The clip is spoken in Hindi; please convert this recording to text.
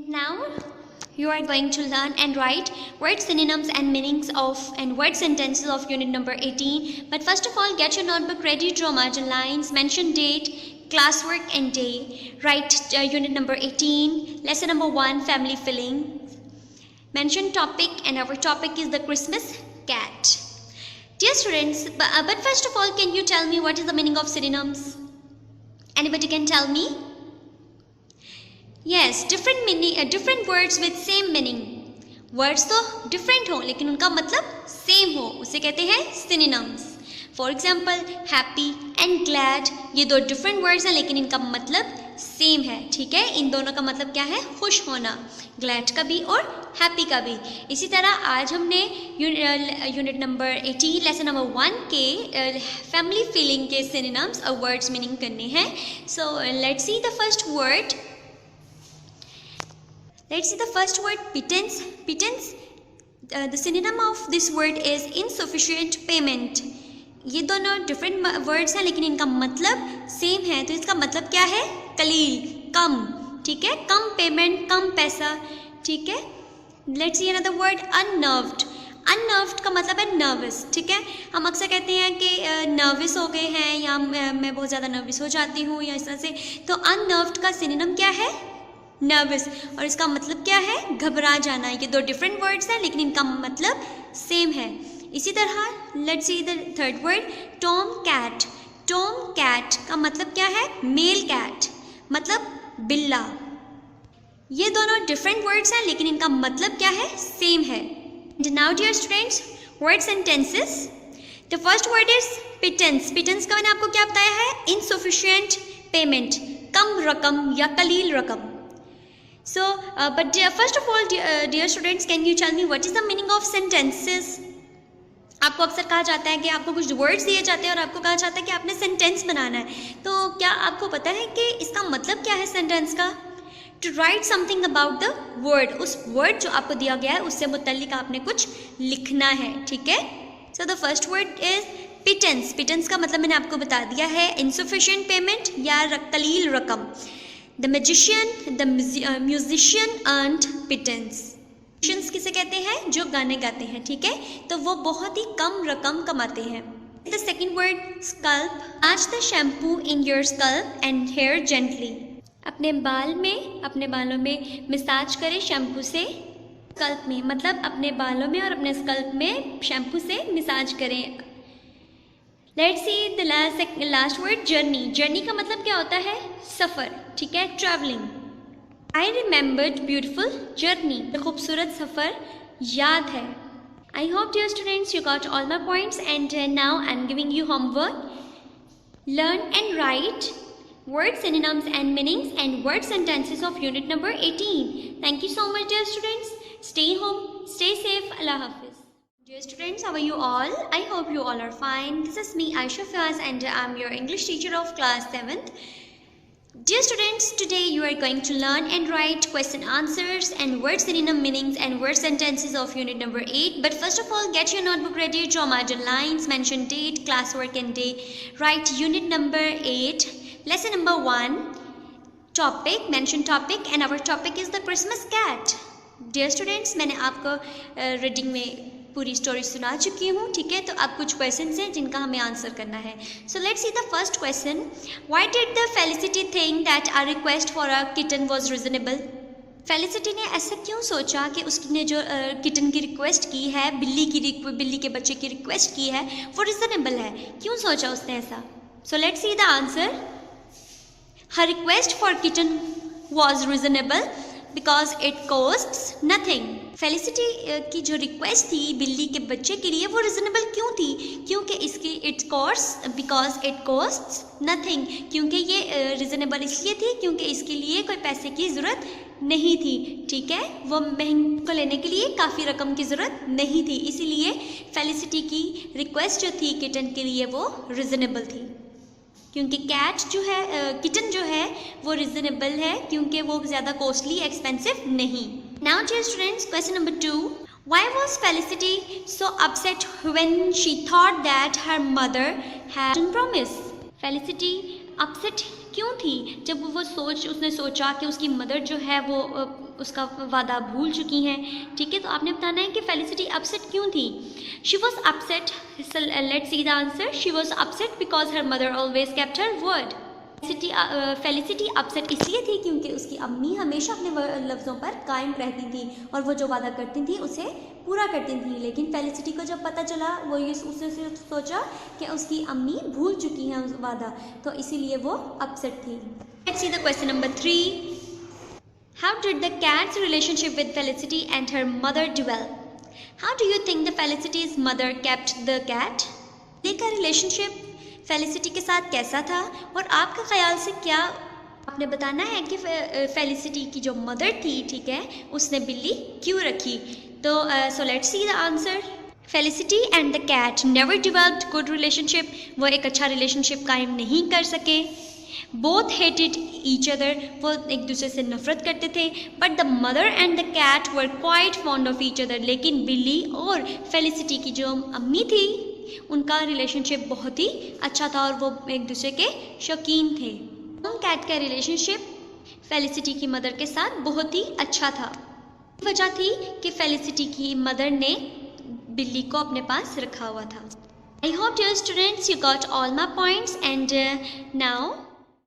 Now you are going to learn and write word synonyms and meanings of and word sentences of unit number 18. But first of all, get your notebook ready, draw margin lines, mention date, classwork and day. Write unit number 18, lesson number 1, family filling. Mention topic, and our topic is the Christmas cat. Dear students, but first of all, can you tell me what is the meaning of synonyms? Anybody can tell me? Yes, different meaning, different words with same meaning. Words तो different हो लेकिन उनका मतलब same हो, उसे कहते हैं synonyms. For example, happy and glad, ये दो different words हैं लेकिन इनका मतलब same है. ठीक है, इन दोनों का मतलब क्या है? खुश होना. Glad का भी और happy का भी. इसी तरह आज हमने यूनिट नंबर 18 लेसन नंबर 1 के फैमिली फीलिंग के synonyms और words meaning करने हैं. So let's see the first word. Let's see the first word, pittance. Pittance, the synonym of this word is insufficient payment. ये दोनों different words हैं लेकिन इनका मतलब same है. तो इसका मतलब क्या है? कलील, कम. ठीक है, कम पेमेंट, कम पैसा. ठीक है. Let's see another word, unnerved. Unnerved का मतलब है nervous. ठीक है, हम अक्सर कहते हैं कि nervous हो गए हैं या मैं बहुत ज़्यादा nervous हो जाती हूँ या इस तरह से. तो unnerved का synonym क्या है? नर्वस. और इसका मतलब क्या है? घबरा जाना. ये दो डिफरेंट वर्ड्स हैं लेकिन इनका मतलब सेम है. इसी तरह let's see the third word, Tom cat. Tom cat का मतलब क्या है? मेल कैट, मतलब बिल्ला. ये दोनों डिफरेंट वर्ड्स हैं लेकिन इनका मतलब क्या है? सेम है. Now dear students, word sentences. The first word is pittance. Pittance का मैंने आपको क्या बताया है? इनसफिशिएंट पेमेंट, कम रकम या कलील रकम. So, but first of all, dear students, can you tell me what is the meaning of sentences? आपको अक्सर कहा जाता है कि आपको कुछ वर्ड्स दिए जाते हैं और आपको कहा जाता है कि आपने सेंटेंस बनाना है. तो क्या आपको पता है कि इसका मतलब क्या है सेंटेंस का? To write something about the word. उस वर्ड जो आपको दिया गया है उससे मुतल्लिक आपने कुछ लिखना है. ठीक है. So the first word is pittance. Pittance का मतलब मैंने आपको बता दिया है, insufficient payment या कलील रकम. The musician earned pittance. Musicians किसे कहते हैं? जो गाने गाते हैं. ठीक है, तो वो बहुत ही कम रकम कमाते हैं. The second word, scalp. Massage the shampoo in your scalp and hair gently. अपने बालों में मसाज करें शैम्पू से. स्कल्प में मतलब अपने बालों में और अपने स्कल्प में शैम्पू से मसाज करें. Let's see the last word, journey. Journey का मतलब क्या होता है? सफ़र. ठीक है, traveling. I remembered beautiful journey. खूबसूरत सफ़र याद है. I hope dear students you got all my points and now I'm giving you homework. Learn and write word synonyms and meanings and word sentences of unit number 18. Thank you so much dear students. Stay home, stay safe. Allah Hafiz. Dear students, how are you all? I hope you all are fine. This is me, Aisha Fiaz, and I'm your English teacher of class 7th. Dear students, today you are going to learn and write question answers and word synonym meanings and word sentences of unit number 8. But first of all, get your notebook ready, draw margin lines, mention date, classwork and day. Write unit number 8, lesson number 1, topic, mention topic, and our topic is the Christmas cat. Dear students, मैंने आपको रीडिंग में पूरी स्टोरी सुना चुकी हूँ. ठीक है, तो अब कुछ क्वेश्चंस हैं जिनका हमें आंसर करना है. So let's see the first question. Why did the Felicity think that our request for a kitten was reasonable? Felicity ने ऐसा क्यों सोचा कि उसने जो किटन की रिक्वेस्ट की है, बिल्ली के बच्चे की रिक्वेस्ट की है, वो रीजनेबल है? क्यों सोचा उसने ऐसा? सो let's see the answer. Her request for kitten was reasonable because it costs nothing. Felicity की जो रिक्वेस्ट थी बिल्ली के बच्चे के लिए वो रिजनेबल क्यों थी? क्योंकि इसकी बिकॉज इट कॉस्ट्स नथिंग. क्योंकि ये रिजनेबल इसलिए थी क्योंकि इसके लिए कोई पैसे की ज़रूरत नहीं थी. ठीक है, वो महंगे को लेने के लिए काफ़ी रकम की ज़रूरत नहीं थी, इसीलिए फेलिसिटी की रिक्वेस्ट जो थी किटन के लिए वो रिजनेबल थी. क्योंकि किटन जो है वो रिजनेबल है क्योंकि वो ज़्यादा कॉस्टली एक्सपेंसिव नहीं. Now dear students, question number 2. Why was Felicity so upset when she thought that her mother had promised? Felicity upset क्यों थी जब उसने सोचा कि उसकी मदर जो है वो उसका वादा भूल चुकी हैं, ठीक है। तो आपने बताना है कि फेलिसिटी अपसेट क्यों थी। She was upset, let's see the answer. She was upset because her mother always kept her word. Felicity upset इसलिए थी क्योंकि उसकी अम्मी हमेशा अपने लफ्ज़ों पर कायम रहती थी और वो जो वादा करती थी उसे पूरा करती थी। लेकिन फेलिसिटी को जब पता चला, वो ये उसने सोचा कि उसकी अम्मी भूल चुकी हैं उस वादा, तो इसीलिए वो अपसेट थी। Let's see the question number 3। How did the cat's relationship with Felicity and her mother develop? How do you think the Felicity's mother kept the cat? बिल्ली का रिलेशनशिप फेलिसिटी के साथ कैसा था और आपका ख्याल से क्या आपने बताना है कि फेलिसिटी की जो मदर थी, ठीक है, उसने बिल्ली क्यों रखी। तो so let's see the answer. Felicity and the cat never developed good relationship. वो एक अच्छा रिलेशनशिप कायम नहीं कर सके। बोथ हेटेड ईच अदर, वो एक दूसरे से नफरत करते थे। But the mother and the cat were quite fond of each other. लेकिन बिल्ली और फेलिसिटी की जो अम्मी थी, उनका रिलेशनशिप बहुत ही अच्छा था और वो एक दूसरे के शौकीन थे। कैट का रिलेशनशिप फेलिसिटी की मदर के साथ बहुत ही अच्छा था। वजह थी कि फेलिसिटी की मदर ने बिल्ली को अपने पास रखा हुआ था। I hope dear students you got all my points and now